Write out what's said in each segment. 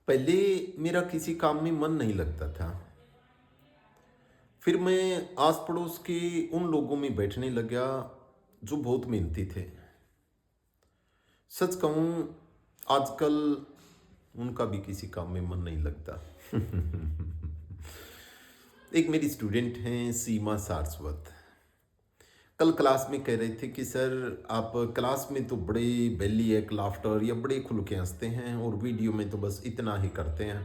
पहले मेरा किसी काम में मन नहीं लगता था। फिर मैं आस पड़ोस के उन लोगों में बैठने लगा जो बहुत मेहनती थे। सच कहूँ, आजकल उनका भी किसी काम में मन नहीं लगता। एक मेरी स्टूडेंट हैं सीमा सारस्वत। कल क्लास में कह रहे थे कि सर, आप क्लास में तो बड़े बेली एक लाफ्टर या बड़े खुल के हंसते हैं और वीडियो में तो बस इतना ही करते हैं।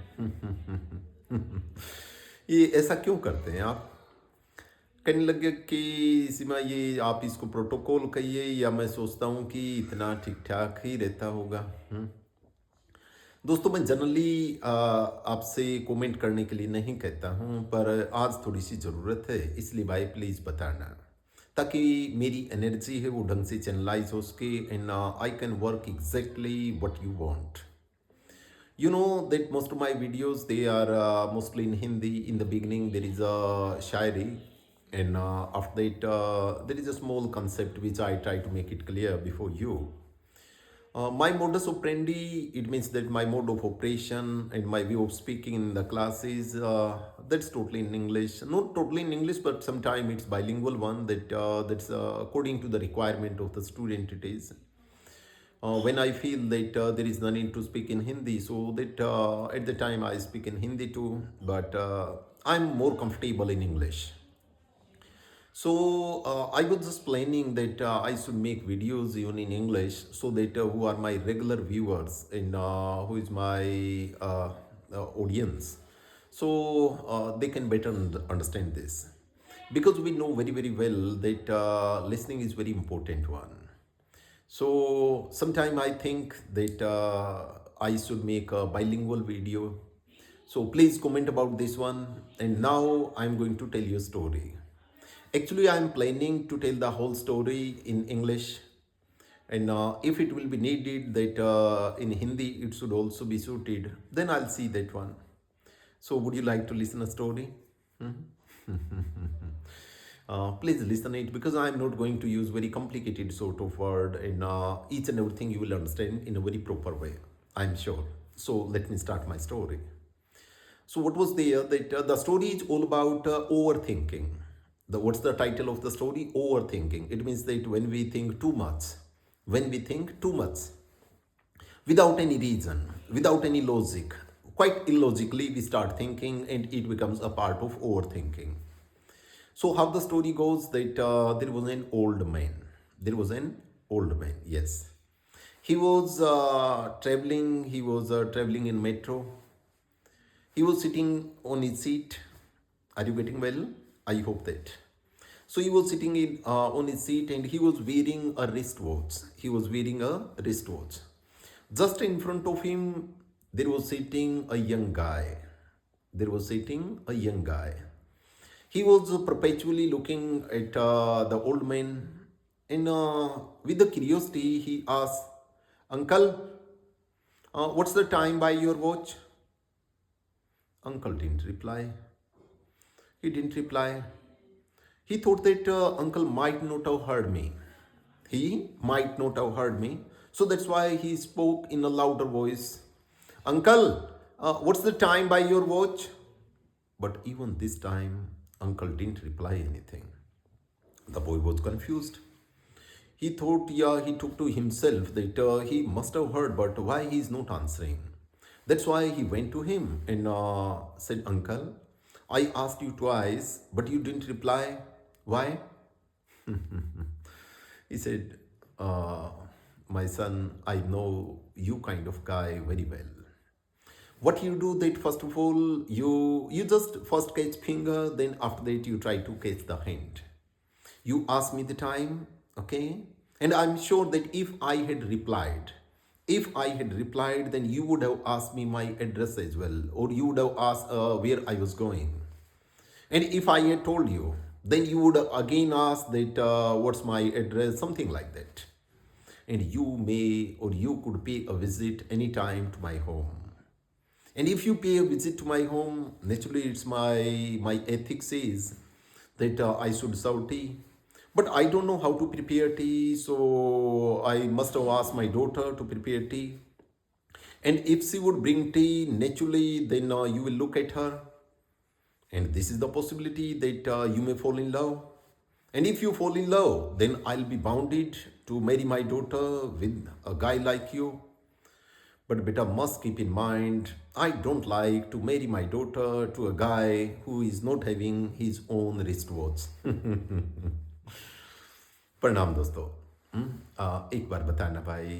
ये ऐसा क्यों करते हैं आप? कहने लगे कि सीमा, ये आप इसको प्रोटोकॉल कहिए या मैं सोचता हूँ कि इतना ठीक ठाक ही रहता होगा। दोस्तों, मैं जनरली आपसे कमेंट करने के लिए नहीं कहता हूँ, पर आज थोड़ी सी ज़रूरत है, इसलिए भाई प्लीज़ बताना, ताकि मेरी एनर्जी है वो ढंग से चैनलाइज हो सके and I can work exactly what you want. You know that most of my videos, they are mostly in Hindi. In the beginning there is a shairi, and after that there is a small concept which I try to make it clear before you. My modus operandi, it means that my mode of operation and my way of speaking in the classes, that's totally in English. Not totally in English, but sometimes it's bilingual one, that's according to the requirement of the student it is. When I feel that there is no need to speak in Hindi, so that at the time I speak in Hindi too, but I'm more comfortable in English. So I was just planning that I should make videos even in English, so that who are my regular viewers and who is my audience, so they can better understand this. Because we know very very well that listening is very important one. So sometime I think that I should make a bilingual video. So please comment about this one. And now I'm going to tell you a story. Actually, I'm planning to tell the whole story in English, and if it will be needed that in Hindi it should also be suited, then I'll see that one. So would you like to listen a story? Please listen it, because I'm not going to use very complicated sort of word, and each and everything you will understand in a very proper way, I'm sure. So let me start my story. So what was there that the story is all about overthinking. What's the title of the story? Overthinking. It means that when we think too much, when we think too much, without any reason, without any logic, quite illogically we start thinking, and it becomes a part of overthinking. So how the story goes that there was an old man. There was an old man. Yes, he was traveling. He was traveling in metro. He was sitting on his seat. Are you getting well? I hope that. So he was sitting on his seat, and he was wearing a wristwatch. He was wearing a wristwatch. Just in front of him, there was sitting a young guy. There was sitting a young guy. He was perpetually looking at the old man, and with the curiosity, he asked, "Uncle, what's the time by your watch?" Uncle didn't reply. He didn't reply. He thought that uncle might not have heard me. He might not have heard me. So that's why he spoke in a louder voice. "Uncle, what's the time by your watch?" But even this time, uncle didn't reply anything. The boy was confused. He thought, yeah, he took to himself that he must have heard, but why he is not answering? That's why he went to him and said, "Uncle, I asked you twice, but you didn't reply. Why?" He said, "My son, I know you kind of guy very well. What you do that first of all, you just first catch finger, then after that you try to catch the hand. You ask me the time, okay? And I'm sure that if I had replied, then you would have asked me my address as well, or you would have asked where I was going. And if I had told you, then you would again ask that what's my address, something like that. And you may or you could pay a visit anytime to my home. And if you pay a visit to my home, naturally it's my ethics is that I should serve tea. But I don't know how to prepare tea, so I must have asked my daughter to prepare tea. And if she would bring tea naturally, then you will look at her, and this is the possibility that you may fall in love. And if you fall in love, then I'll be bounded to marry my daughter with a guy like you. But beta must keep in mind, I don't like to marry my daughter to a guy who is not having his own wristwatch. प्रणाम दोस्तों। एक बार बताना भाई।